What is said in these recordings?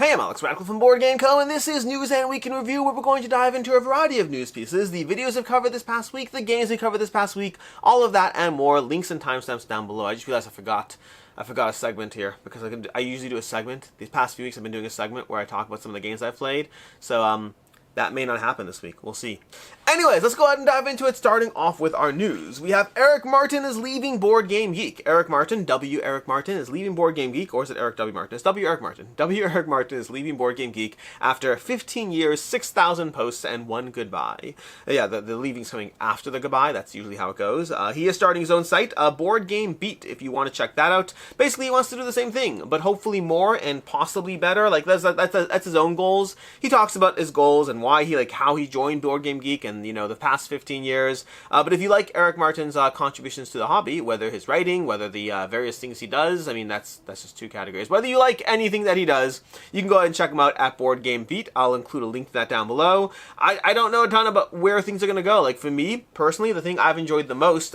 Hey, I'm Alex Radical from Board Game Co, and this is News and Week in Review, where we're going to dive into a variety of news pieces, the videos we've covered this past week, the games we covered this past week, all of that and more. Links and timestamps down below. I just realized I forgot a segment here, because I usually do a segment. These past few weeks I've been doing a segment where I talk about some of the games I've played, so that may not happen this week. We'll see. Anyways, let's go ahead and dive into it, starting off with our news. We have Eric Martin is leaving Board Game Geek. Eric Martin, W. Eric Martin, is leaving Board Game Geek, or is it Eric W. Martin? It's W. Eric Martin. W. Eric Martin is leaving Board Game Geek after 15 years, 6,000 posts, and one goodbye. Yeah, the leaving's coming after the goodbye. That's usually how it goes. He is starting his own site, Board Game Beat, if you want to check that out. Basically, he wants to do the same thing, but hopefully more and possibly better. Like, that's his own goals. He talks about his goals and why he, like, how he joined Board Game Geek and, you know, the past 15 years. But if you like Eric Martin's contributions to the hobby, whether his writing, whether the various things he does, I mean, that's just two categories. Whether you like anything that he does, you can go ahead and check him out at Board Game Beat. I'll include a link to that down below. I don't know a ton about where things are going to go. Like, for me, personally, the thing I've enjoyed the most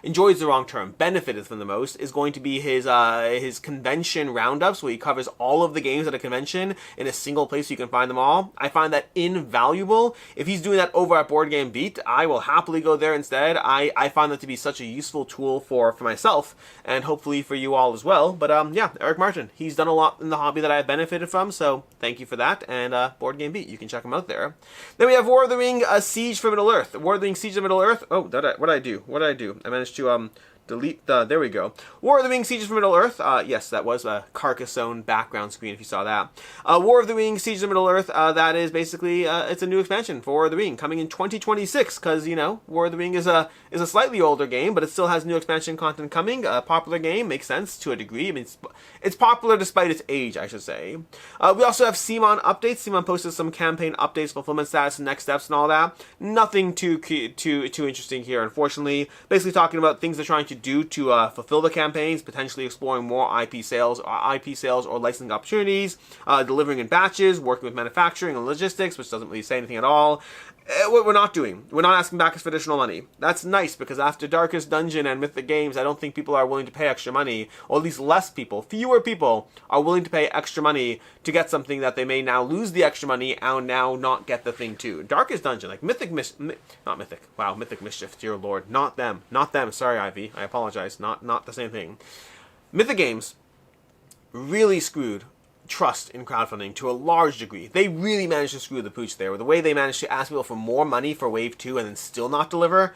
enjoyed the wrong term, benefited from the most, is going to be his convention roundups, where he covers all of the games at a convention in a single place so you can find them all. I find that invaluable. If he's doing that over at Board Game Beat, I will happily go there instead. I find that to be such a useful tool for myself, and hopefully for you all as well. But yeah, Eric Martin, he's done a lot in the hobby that I've benefited from, so thank you for that. And Board Game Beat, you can check him out there. Then we have War of the Ring, Siege for Middle Earth. War of the Ring, Siege of Middle Earth. Oh, what did I do? I managed to delete the, there we go. War of the Ring, Siege of Middle Earth. Yes, that was a Carcassonne background screen if you saw that. War of the Ring, Siege of Middle Earth, that is basically, it's a new expansion for War of the Ring, coming in 2026, because, you know, War of the Ring is a slightly older game, but it still has new expansion content coming. A popular game, makes sense to a degree. I mean, it's popular despite its age, I should say. We also have CMON updates. CMON posted some campaign updates, fulfillment status, and next steps and all that. Nothing too interesting here, unfortunately. Basically talking about things they're trying to do to fulfill the campaigns, potentially exploring more IP sales or licensing opportunities, delivering in batches, working with manufacturing and logistics, which doesn't really say anything at all. What we're not doing. We're not asking backers for additional money. That's nice, because after Darkest Dungeon and Mythic Games, I don't think people are willing to pay extra money, or at least less people, fewer people, are willing to pay extra money to get something that they may now lose the extra money and now not get the thing too. Darkest Dungeon, like Mythic Mischief, dear lord, not them, sorry Ivy, I apologize, not the same thing. Mythic Games really screwed trust in crowdfunding to a large degree. They really managed to screw the pooch there. The way they managed to ask people for more money for Wave 2 and then still not deliver,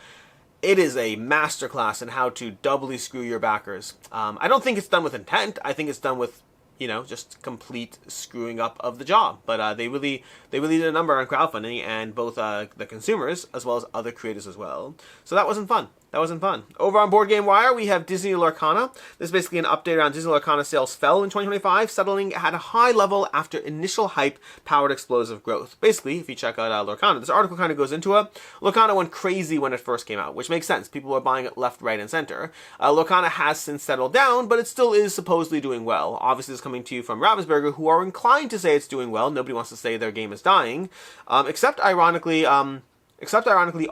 it is a masterclass in how to doubly screw your backers. I don't think it's done with intent. I think it's done with, you know, just complete screwing up of the job. But they really did a number on crowdfunding, and both the consumers as well as other creators as well. So that wasn't fun. Over on Board Game Wire, we have Disney Lorcana. This is basically an update around Disney Lorcana sales fell in 2025, settling at a high level after initial hype powered explosive growth. Basically, if you check out Lorcana, this article kind of goes into it. Lorcana went crazy when it first came out, which makes sense. People were buying it left, right, and center. Lorcana has since settled down, but it still is supposedly doing well. Obviously, this is coming to you from Ravensburger, who are inclined to say it's doing well. Nobody wants to say their game is dying, except ironically,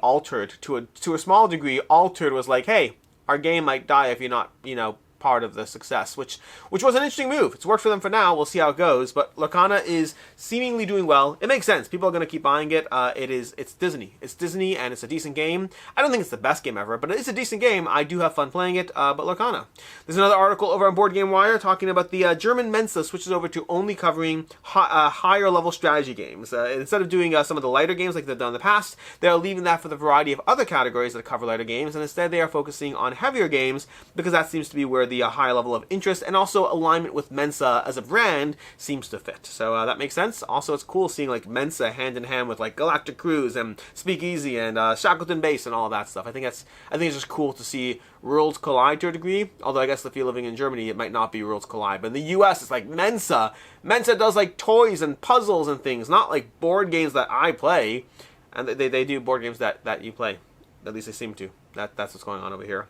Altered, to a small degree. Altered was like, hey, our game might die if you're not, you know, part of the success, which was an interesting move. It's worked for them for now. We'll see how it goes. But Lorcana is seemingly doing well. It makes sense. People are going to keep buying it. It's Disney. It's Disney, and it's a decent game. I don't think it's the best game ever, but it's a decent game. I do have fun playing it. But Lorcana. There's another article over on Board Game Wire talking about the German Mensa switches over to only covering higher level strategy games. Instead of doing some of the lighter games like they've done in the past, they're leaving that for the variety of other categories that cover lighter games, and instead they are focusing on heavier games, because that seems to be where the high level of interest and also alignment with Mensa as a brand seems to fit. So that makes sense. Also, it's cool seeing like Mensa hand in hand with like Galactic Cruise and Speakeasy and Shackleton Base and all of that stuff. I think it's just cool to see worlds collide to a degree. Although I guess if you're living in Germany, it might not be worlds collide. But in the US, it's like Mensa. Mensa does like toys and puzzles and things, not like board games that I play. And they do board games that you play. At least they seem to. That's what's going on over here.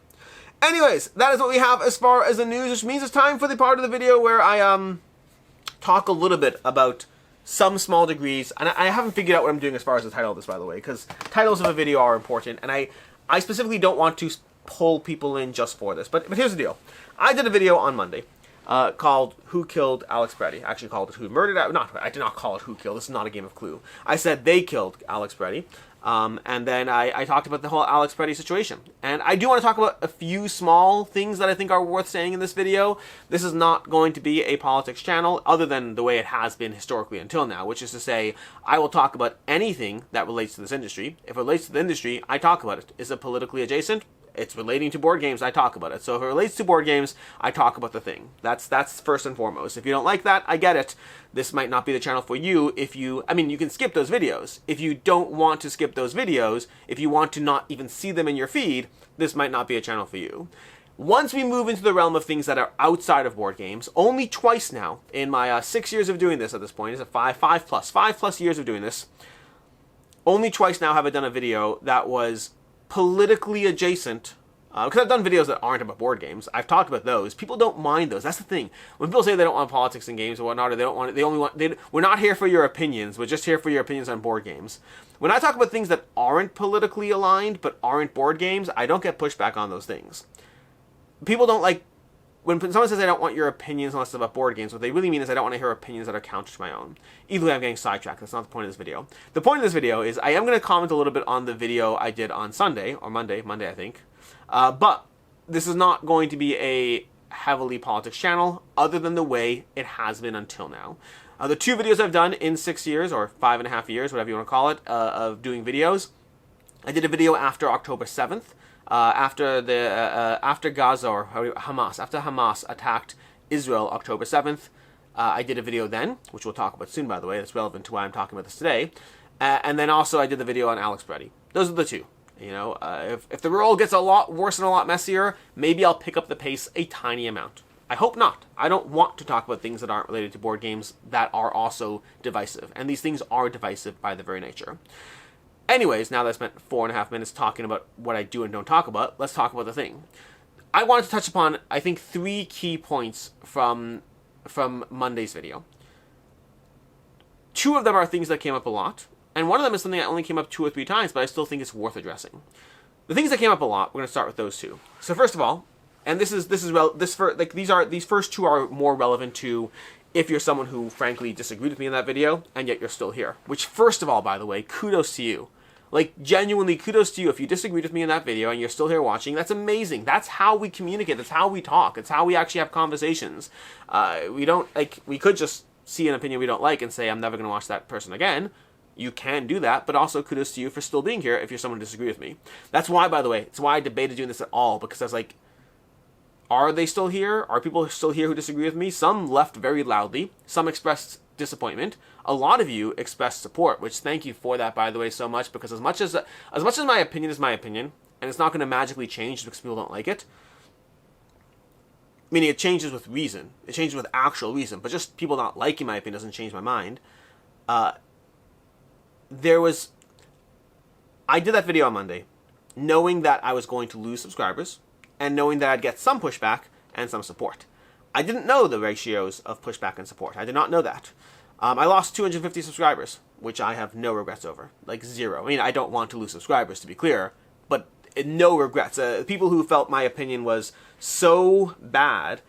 Anyways, that is what we have as far as the news, which means it's time for the part of the video where I talk a little bit about some small degrees, and I haven't figured out what I'm doing as far as the title of this, by the way, because titles of a video are important, and I specifically don't want to pull people in just for this, but here's the deal. I did a video on Monday, called Who Killed Alex Pretti. I actually called it Who Murdered... I did not call it Who Killed. This is not a game of Clue. I said they killed Alex Pretti. And then I talked about the whole Alex Pretti situation. And I do want to talk about a few small things that I think are worth saying in this video. This is not going to be a politics channel, other than the way it has been historically until now, which is to say, I will talk about anything that relates to this industry. If it relates to the industry, I talk about it. Is it politically adjacent? It's relating to board games, I talk about it. So if it relates to board games, I talk about the thing. That's first and foremost. If you don't like that, I get it. This might not be the channel for you if you... I mean, you can skip those videos. If you don't want to skip those videos, if you want to not even see them in your feed, this might not be a channel for you. Once we move into the realm of things that are outside of board games, only twice now, in my 6 years of doing this at this point, is it five plus years of doing this, only twice now have I done a video that was politically adjacent, because I've done videos that aren't about board games. I've talked about those. People don't mind those. That's the thing. When people say they don't want politics in games or whatnot, or they don't want it, they only want... we're not here for your opinions. We're just here for your opinions on board games. When I talk about things that aren't politically aligned but aren't board games, I don't get pushback on those things. People don't like... When someone says I don't want your opinions unless it's about board games, what they really mean is I don't want to hear opinions that are counter to my own. Either way, I'm getting sidetracked. That's not the point of this video. The point of this video is I am going to comment a little bit on the video I did on Sunday, or Monday I think. But this is not going to be a heavily politics channel, other than the way it has been until now. The two videos I've done in 6 years, or 5.5 years, whatever you want to call it, of doing videos. I did a video after October 7th. After Gaza, or Hamas, after Hamas attacked Israel October 7th, I did a video then, which we'll talk about soon, by the way. That's relevant to why I'm talking about this today. And then also I did the video on Alex Pretti. Those are the two. You know, if the role gets a lot worse and a lot messier, maybe I'll pick up the pace a tiny amount. I hope not. I don't want to talk about things that aren't related to board games that are also divisive. And these things are divisive by their very nature. Anyways, now that I spent 4.5 minutes talking about what I do and don't talk about, let's talk about the thing. I wanted to touch upon, I think, 3 key points from Monday's video. 2 of them are things that came up a lot, and one of them is something that only came up 2 or 3 times, but I still think it's worth addressing. The things that came up a lot, we're going to start with those 2. So first of all, and these first 2 are more relevant to if you're someone who frankly disagreed with me in that video and yet you're still here. Which, first of all, by the way, kudos to you. Like, genuinely, kudos to you. If you disagreed with me in that video and you're still here watching, that's amazing. That's how we communicate. That's how we talk. It's how we actually have conversations. We could just see an opinion we don't like and say, I'm never going to watch that person again. You can do that, but also kudos to you for still being here if you're someone who disagrees with me. That's why, by the way, it's why I debated doing this at all, because I was like, are they still here? Are people still here who disagree with me? Some left very loudly. Some expressed disappointment. A lot of you expressed support, which thank you for that, by the way, so much, because as much as my opinion is my opinion, and it's not going to magically change because people don't like it, meaning it changes with reason. It changes with actual reason, but just people not liking my opinion doesn't change my mind. I did that video on Monday, knowing that I was going to lose subscribers, and knowing that I'd get some pushback and some support. I didn't know the ratios of pushback and support. I did not know that. I lost 250 subscribers, which I have no regrets over. Like, 0. I mean, I don't want to lose subscribers, to be clear, but no regrets. People who felt my opinion was so bad,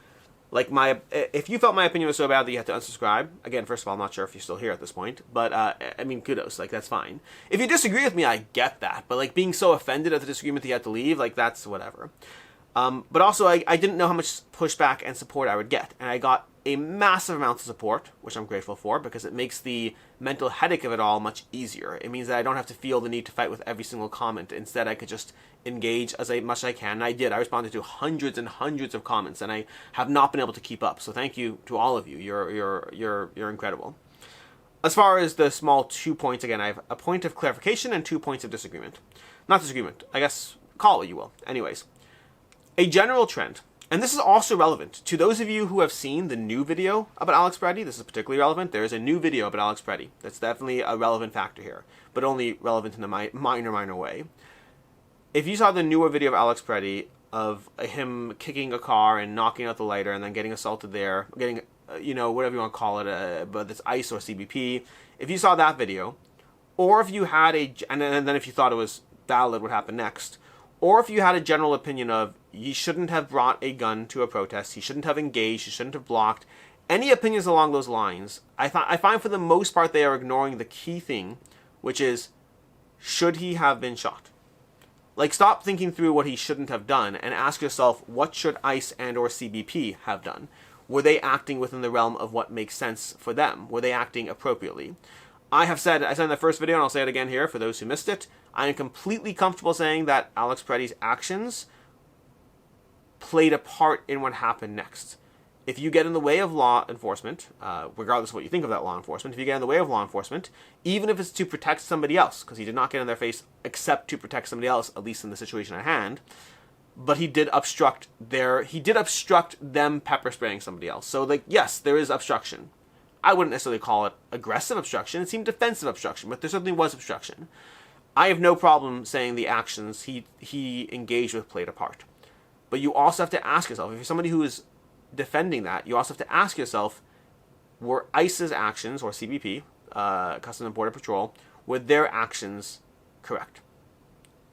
if you felt my opinion was so bad that you had to unsubscribe, again, first of all, I'm not sure if you're still here at this point, but, I mean, kudos, that's fine. If you disagree with me, I get that, but, being so offended at the disagreement that you had to leave, that's whatever. But also, I didn't know how much pushback and support I would get, and I got a massive amount of support, which I'm grateful for, because it makes the mental headache of it all much easier. It means that I don't have to feel the need to fight with every single comment. Instead, I could just engage as much as I can, and I did. I responded to hundreds and hundreds of comments, and I have not been able to keep up. So thank you to all of you. You're incredible. As far as the small 2 points, again, I have a point of clarification and 2 points of disagreement. Not disagreement, I guess, call it what you will. Anyways, a general trend. And this is also relevant to those of you who have seen the new video about Alex Pretti. This is particularly relevant. There is a new video about Alex Pretti. That's definitely a relevant factor here, but only relevant in a minor way. If you saw the newer video of Alex Pretti, of him kicking a car and knocking out the lighter and then getting assaulted there, getting, whatever you want to call it, but it's ICE or CBP. If you saw that video, or if you had and then if you thought it was valid what happened next, or if you had a general opinion of he shouldn't have brought a gun to a protest, he shouldn't have engaged, he shouldn't have blocked, any opinions along those lines, I find for the most part they are ignoring the key thing, which is, should he have been shot? Like, stop thinking through what he shouldn't have done and ask yourself, what should ICE and or CBP have done? Were they acting within the realm of what makes sense for them? Were they acting appropriately? I said in the first video, and I'll say it again here for those who missed it, I am completely comfortable saying that Alex Pretti's actions played a part in what happened next. If you get in the way of law enforcement, regardless of what you think of that law enforcement, if you get in the way of law enforcement, even if it's to protect somebody else, because he did not get in their face except to protect somebody else, at least in the situation at hand, but he did obstruct them pepper spraying somebody else. So, like, yes, there is obstruction. I wouldn't necessarily call it aggressive obstruction. It seemed defensive obstruction, but there certainly was obstruction. I have no problem saying the actions he engaged with played a part. But you also have to ask yourself, if you're somebody who is defending that, you also have to ask yourself, were ICE's actions, or CBP, Customs and Border Patrol, were their actions correct?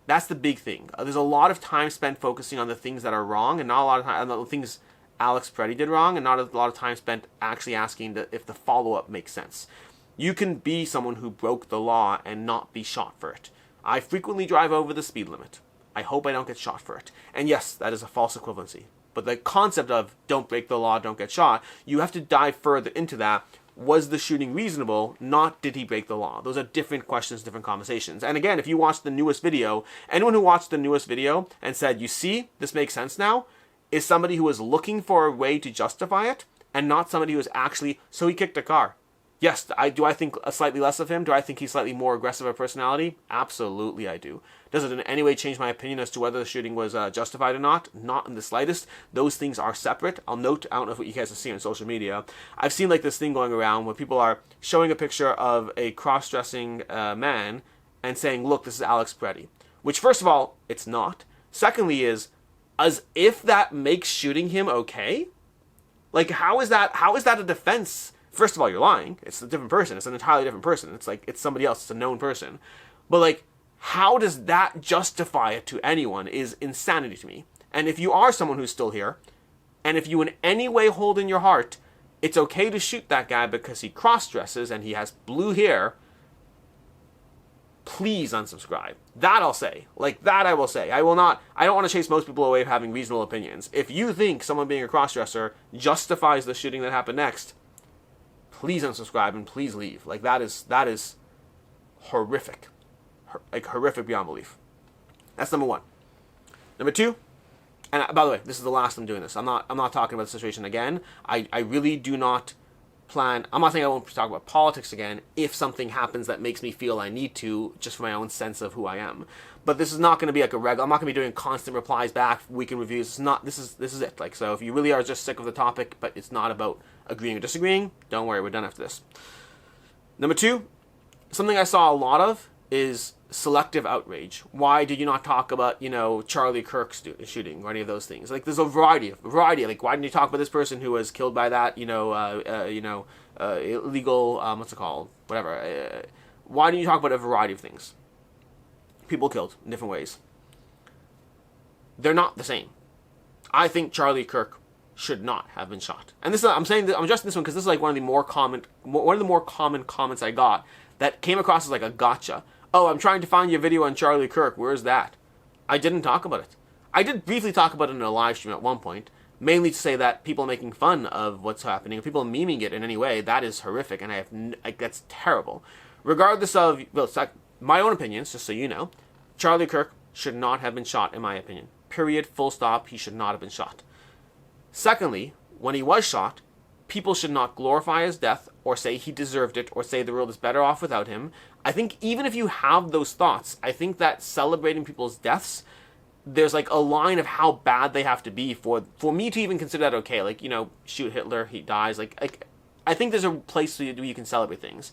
That's the big thing. There's a lot of time spent focusing on the things that are wrong, and not a lot of time on the things Alex Pretti did wrong, and not a lot of time spent actually asking if the follow-up makes sense. You can be someone who broke the law and not be shot for it. I frequently drive over the speed limit. I hope I don't get shot for it. And yes, that is a false equivalency. But the concept of don't break the law, don't get shot, you have to dive further into that. Was the shooting reasonable? Not did he break the law? Those are different questions, different conversations. And again, if you watch the newest video, anyone who watched the newest video and said, you see, this makes sense now, is somebody who is looking for a way to justify it and not somebody who is actually, so he kicked a car. Yes, do I think slightly less of him? Do I think he's slightly more aggressive of a personality? Absolutely I do. Does it in any way change my opinion as to whether the shooting was justified or not? Not in the slightest. Those things are separate. I'll note, I don't know what you guys have seen on social media. I've seen like this thing going around where people are showing a picture of a cross-dressing man and saying, look, this is Alex Pretti. Which, first of all, it's not. Secondly is, as if that makes shooting him okay? Like, how is that a defense? First of all, you're lying. It's a different person. It's an entirely different person. It's like, it's somebody else. It's a known person. But like, how does that justify it to anyone is insanity to me. And if you are someone who's still here, and if you in any way hold in your heart, it's okay to shoot that guy because he cross-dresses and he has blue hair, please unsubscribe. That I'll say. Like, that I will say. I don't want to chase most people away from having reasonable opinions. If you think someone being a cross-dresser justifies the shooting that happened next, please unsubscribe and please leave. Like, that is horrific. Like, horrific beyond belief. That's number one. Number two, and by the way, this is the last I'm doing this. I'm not talking about the situation again. I really do not plan. I'm not saying I won't talk about politics again if something happens that makes me feel I need to, just for my own sense of who I am. But this is not going to be like a regular. I'm not going to be doing constant replies back, weekend reviews. It's not. This is it. Like, so if you really are just sick of the topic, but it's not about agreeing or disagreeing, don't worry, we're done after this. Number two, something I saw a lot of is selective outrage. Why did you not talk about, Charlie Kirk's shooting or any of those things? Like, there's a variety. Like, why didn't you talk about this person who was killed by that, illegal, what's it called? Whatever. Why didn't you talk about a variety of things? People killed in different ways. They're not the same. I think Charlie Kirk should not have been shot. And this is, I'm adjusting this one because this is like one of the more common comments I got that came across as like a gotcha. Oh, I'm trying to find your video on Charlie Kirk. Where's that? I didn't talk about it. I did briefly talk about it in a live stream at one point, mainly to say that people making fun of what's happening, people memeing it in any way, that is horrific, and that's terrible. Regardless of, well, my own opinions, just so you know, Charlie Kirk should not have been shot, in my opinion. Period, full stop, he should not have been shot. Secondly, when he was shot, people should not glorify his death or say he deserved it or say the world is better off without him. I think even if you have those thoughts, I think that celebrating people's deaths, there's like a line of how bad they have to be for me to even consider that okay. Like, shoot Hitler, he dies. Like I think there's a place where you can celebrate things.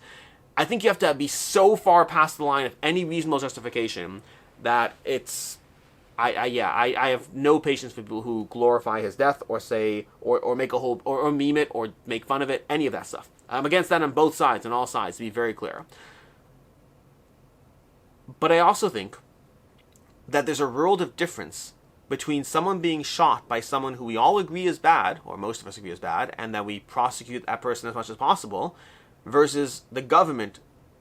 I think you have to be so far past the line of any reasonable justification that it's... I have no patience for people who glorify his death or say or make a whole or meme it or make fun of it, any of that stuff. I'm against that on both sides, on all sides, to be very clear. But I also think that there's a world of difference between someone being shot by someone who we all agree is bad, or most of us agree is bad, and that we prosecute that person as much as possible, versus the government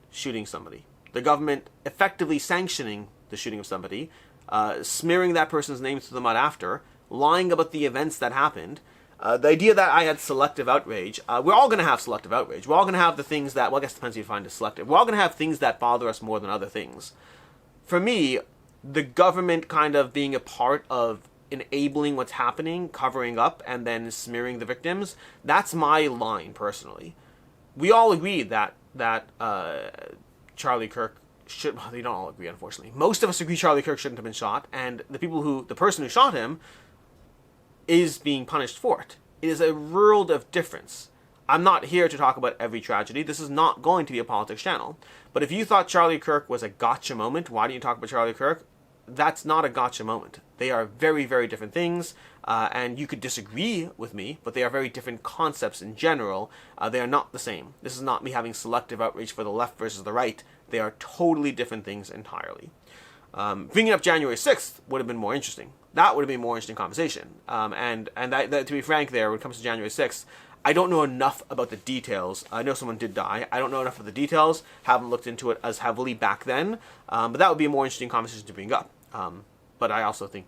shooting somebody. The government effectively sanctioning the shooting of somebody, smearing that person's name to the mud after, lying about the events that happened. The idea that I had selective outrage, we're all going to have selective outrage. We're all going to have the things that, well, I guess it depends if you find it selective. We're all going to have things that bother us more than other things. For me, the government kind of being a part of enabling what's happening, covering up, and then smearing the victims, that's my line, personally. We all agree that Charlie Kirk should, well, they don't all agree, unfortunately. Most of us agree Charlie Kirk shouldn't have been shot, and the person who shot him is being punished for it. It is a world of difference. I'm not here to talk about every tragedy. This is not going to be a politics channel. But if you thought Charlie Kirk was a gotcha moment, why don't you talk about Charlie Kirk? That's not a gotcha moment. They are very, very different things, and you could disagree with me, but they are very different concepts in general. They are not the same. This is not me having selective outrage for the left versus the right. They are totally different things entirely. Bringing up January 6th would have been more interesting. That would have been a more interesting conversation. And that, to be frank there, when it comes to January 6th, I don't know enough about the details. I know someone did die. I don't know enough of the details. Haven't looked into it as heavily back then. But that would be a more interesting conversation to bring up. But I also think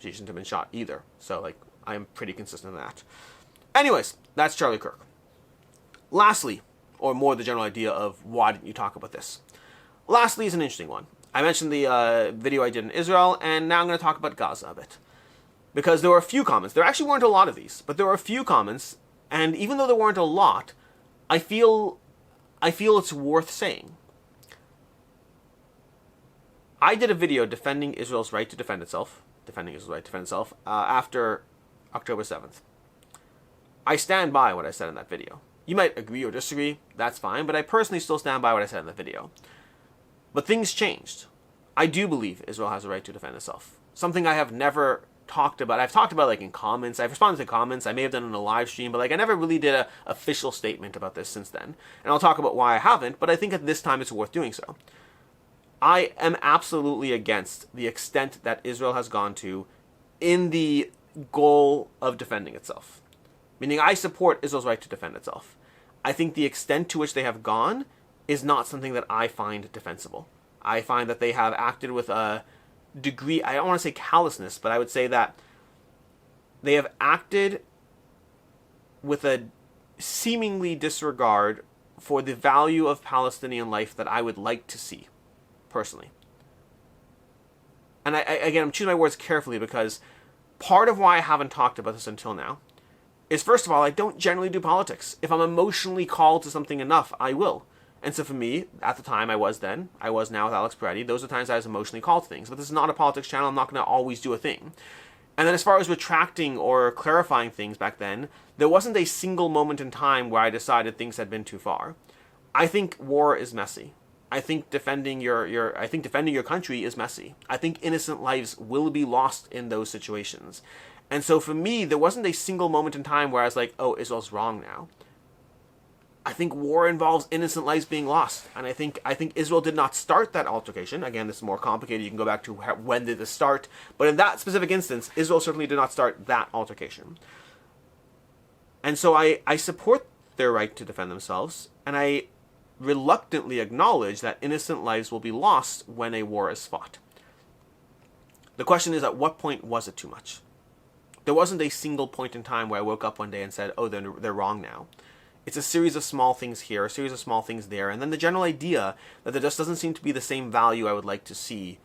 she shouldn't have been shot either. So, like, I'm pretty consistent in that. Anyways, that's Charlie Kirk. Lastly, or more the general idea of why didn't you talk about this? Lastly is an interesting one. I mentioned the video I did in Israel, and now I'm going to talk about Gaza a bit. Because there were a few comments. There actually weren't a lot of these, but there were a few comments, and even though there weren't a lot, I feel it's worth saying. I did a video defending Israel's right to defend itself, after October 7th. I stand by what I said in that video. You might agree or disagree, that's fine, but I personally still stand by what I said in that video. But things changed. I do believe Israel has a right to defend itself. Something I have never talked about. I've talked about, like, in comments. I've responded to comments. I may have done it in a live stream, but, like, I never really did an official statement about this since then. And I'll talk about why I haven't, but I think at this time it's worth doing so. I am absolutely against the extent that Israel has gone to in the goal of defending itself. Meaning, I support Israel's right to defend itself. I think the extent to which they have gone is not something that I find defensible. I find that they have acted with a degree, I don't want to say callousness, but I would say that they have acted with a seemingly disregard for the value of Palestinian life that I would like to see, personally. And again, I'm choosing my words carefully because part of why I haven't talked about this until now is, first of all, I don't generally do politics. If I'm emotionally called to something enough, I will. And so for me, at the time I was now with Alex Pretti, those are times I was emotionally called to things. But this is not a politics channel, I'm not going to always do a thing. And then as far as retracting or clarifying things back then, there wasn't a single moment in time where I decided things had been too far. I think war is messy. I think defending your country is messy. I think innocent lives will be lost in those situations. And so for me, there wasn't a single moment in time where I was like, oh, Israel's wrong now. I think war involves innocent lives being lost, and I think Israel did not start that altercation. Again, this is more complicated. You can go back to when did this start, but in that specific instance, Israel certainly did not start that altercation. And so I support their right to defend themselves, and I reluctantly acknowledge that innocent lives will be lost when a war is fought. The question is, at what point was it too much? There wasn't a single point in time where I woke up one day and said, oh, they're wrong now. It's a series of small things here, a series of small things there, and then the general idea that there just doesn't seem to be the same value I would like to see.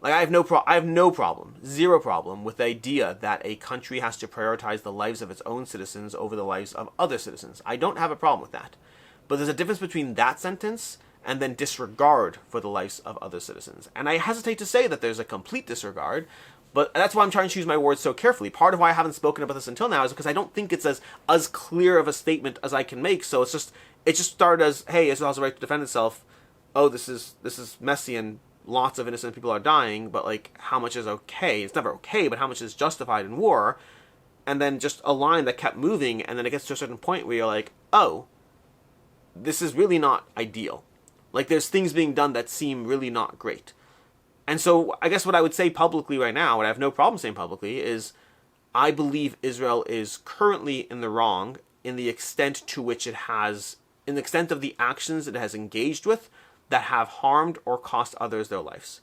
Like, I have no problem, zero problem, with the idea that a country has to prioritize the lives of its own citizens over the lives of other citizens. I don't have a problem with that. But there's a difference between that sentence and then disregard for the lives of other citizens. And I hesitate to say that there's a complete disregard, but that's why I'm trying to choose my words so carefully. Part of why I haven't spoken about this until now is because I don't think it's as clear of a statement as I can make. So it just started as, hey, Israel has a right to defend itself. Oh, this is messy and lots of innocent people are dying, but, like, how much is okay? It's never okay, but how much is justified in war? And then just a line that kept moving, and then it gets to a certain point where you're like, oh, this is really not ideal. Like, there's things being done that seem really not great. And so I guess what I would say publicly right now, what I have no problem saying publicly, is I believe Israel is currently in the wrong in the extent to which it has, in the extent of the actions it has engaged with that have harmed or cost others their lives.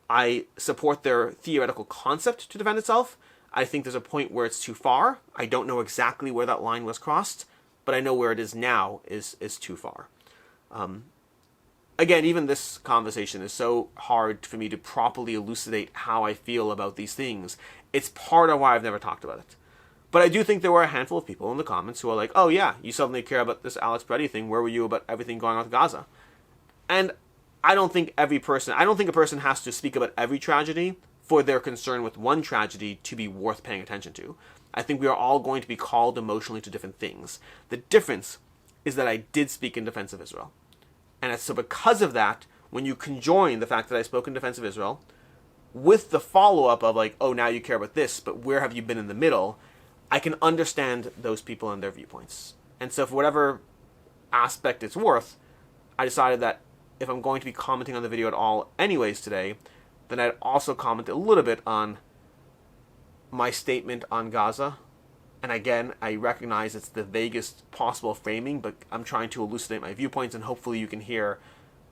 I support their theoretical concept to defend itself. I think there's a point where it's too far. I don't know exactly where that line was crossed, but I know where it is now is too far. Again, even this conversation is so hard for me to properly elucidate how I feel about these things. It's part of why I've never talked about it. But I do think there were a handful of people in the comments who are like, oh yeah, you suddenly care about this Alex Pretti thing. Where were you about everything going on with Gaza? And I don't think a person has to speak about every tragedy for their concern with one tragedy to be worth paying attention to. I think we are all going to be called emotionally to different things. The difference is that I did speak in defense of Israel. And so because of that, when you conjoin the fact that I spoke in defense of Israel with the follow-up of like, oh, now you care about this, but where have you been in the middle? I can understand those people and their viewpoints. And so for whatever aspect it's worth, I decided that if I'm going to be commenting on the video at all anyways today, then I'd also comment a little bit on my statement on Gaza. And again, I recognize it's the vaguest possible framing, but I'm trying to elucidate my viewpoints, and hopefully you can hear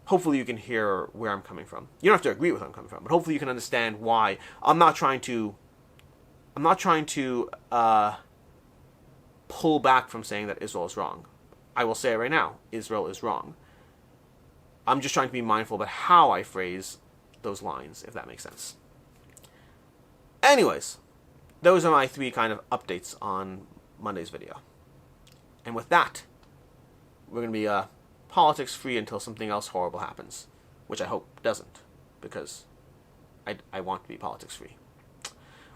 where I'm coming from. You don't have to agree with where I'm coming from, but hopefully you can understand why. I'm not trying to pull back from saying that Israel is wrong. I will say it right now, Israel is wrong. I'm just trying to be mindful about how I phrase those lines, if that makes sense. Anyways, those are my 3 kind of updates on Monday's video. And with that, we're going to be politics free until something else horrible happens, which I hope doesn't, because I want to be politics free.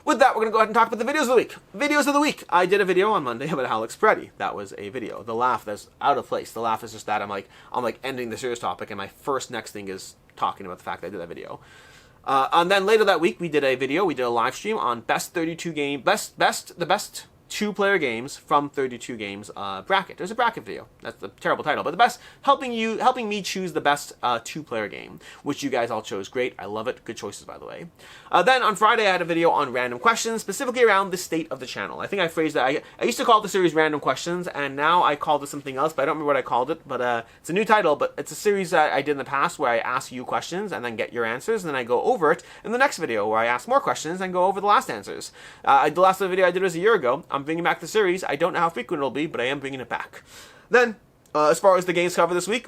With that, we're going to go ahead and talk about the videos of the week. Videos of the week. I did a video on Monday about Alex Pretti. That was a video. The laugh that's out of place. The laugh is just that I'm like ending the serious topic, and my next thing is talking about the fact that I did that video. And then later that week, we did a live stream on the best 2-player games from 32 games bracket. There's a bracket video. That's the terrible title, but the best, helping me choose the best 2-player game, which you guys all chose. Great, I love it. Good choices, by the way. Then on Friday, I had a video on random questions, specifically around the state of the channel. I think I phrased that. I used to call the series Random Questions, and now I called it something else, but I don't remember what I called it. But it's a new title, but it's a series that I did in the past where I ask you questions and then get your answers, and then I go over it in the next video where I ask more questions and go over the last answers. The last video I did was a year ago. I'm bringing back the series. I don't know how frequent it'll be, but I am bringing it back. Then, as far as the games covered this week,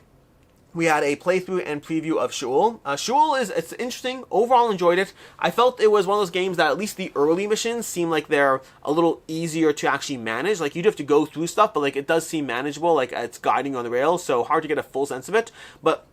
we had a playthrough and preview of S.H.E.O.L. S.H.E.O.L. it's interesting. Overall, enjoyed it. I felt it was one of those games that at least the early missions seem like they're a little easier to actually manage. Like, you'd have to go through stuff, but like it does seem manageable. Like, it's guiding on the rails, so hard to get a full sense of it. But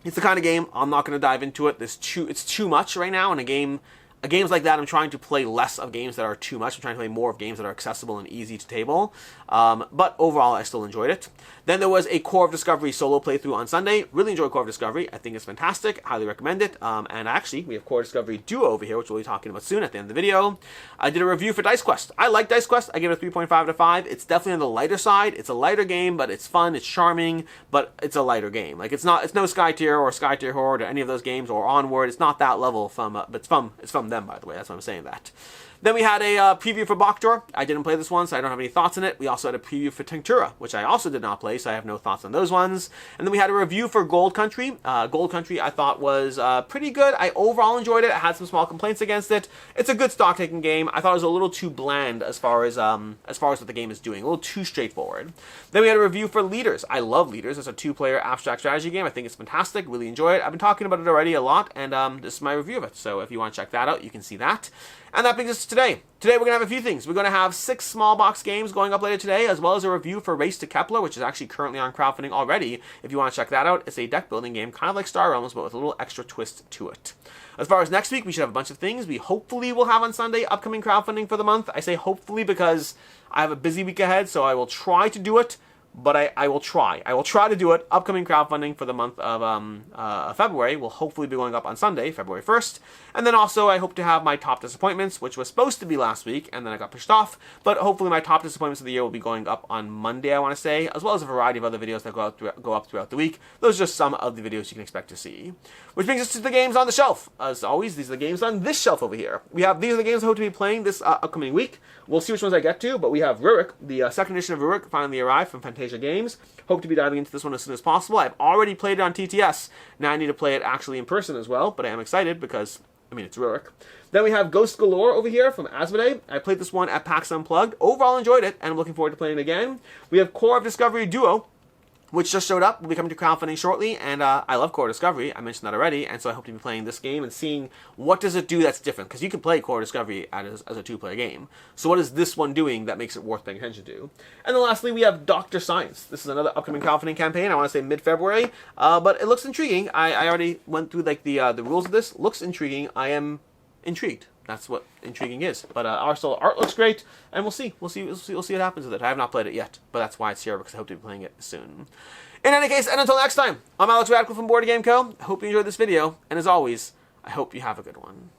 it's the kind of game I'm not going to dive into it. It's too much right now in a game. Games like that, I'm trying to play less of games that are too much. I'm trying to play more of games that are accessible and easy to table. But overall, I still enjoyed it. Then there was a Core of Discovery solo playthrough on Sunday. Really enjoyed Core of Discovery. I think it's fantastic. Highly recommend it. And actually, we have Core of Discovery Duo over here, which we'll be talking about soon at the end of the video. I did a review for Dicequest. I like Dicequest. I gave it a 3.5 out of 5. It's definitely on the lighter side. It's a lighter game, but it's fun. It's charming, but it's a lighter game. Like, it's no Skytier or Skytier Horde or any of those games or Onward. It's not that level but it's from them, by the way. That's why I'm saying that. Then we had a preview for Boktor. I didn't play this one, so I don't have any thoughts on it. We also had a preview for Tinctura, which I also did not play, so I have no thoughts on those ones. And then we had a review for Gold Country. Gold Country I thought was pretty good. I overall enjoyed it. I had some small complaints against it. It's a good stock-taking game. I thought it was a little too bland as far as what the game is doing. A little too straightforward. Then we had a review for Leaders. I love Leaders. It's a 2-player abstract strategy game. I think it's fantastic. Really enjoy it. I've been talking about it already a lot, and this is my review of it. So if you want to check that out, you can see that. And that brings us to today. Today we're going to have a few things. We're going to have 6 small box games going up later today, as well as a review for Race to Kepler, which is actually currently on crowdfunding already. If you want to check that out, it's a deck building game, kind of like Star Realms, but with a little extra twist to it. As far as next week, we should have a bunch of things. We hopefully will have on Sunday upcoming crowdfunding for the month. I say hopefully because I have a busy week ahead, so I will try to do it. but I will try. I will try to do it. Upcoming crowdfunding for the month of February will hopefully be going up on Sunday, February 1st. And then also I hope to have my top disappointments, which was supposed to be last week, and then I got pushed off. But hopefully my top disappointments of the year will be going up on Monday, I want to say, as well as a variety of other videos that go up throughout the week. Those are just some of the videos you can expect to see. Which brings us to the games on the shelf. As always, these are the games on this shelf over here. These are the games I hope to be playing this upcoming week. We'll see which ones I get to, but we have Rurik, the second edition of Rurik, finally arrived from Fantasia Games. Hope to be diving into this one as soon as possible. I've already played it on TTS. Now I need to play it actually in person as well, but I am excited because, I mean, it's Rurik. Then we have Ghost Galore over here from Asmodee. I played this one at PAX Unplugged. Overall enjoyed it, and I'm looking forward to playing it again. We have Core of Discovery Duo, which just showed up. Will be coming to crowdfunding shortly, and I love Core Discovery. I mentioned that already, and so I hope to be playing this game and seeing what does it do that's different, because you can play Core Discovery as a two-player game. So what is this one doing that makes it worth paying attention to? And then lastly, we have Dr. Science. This is another upcoming crowdfunding campaign. I want to say mid-February, but it looks intriguing. I already went through like the rules of this. Looks intriguing. I am intrigued. That's what intriguing is. But also art looks great, and we'll see what happens with it. I have not played it yet, but that's why it's here, because I hope to be playing it soon. In any case, and until next time, I'm Alex Radical from Board Game Co. I hope you enjoyed this video, and as always, I hope you have a good one.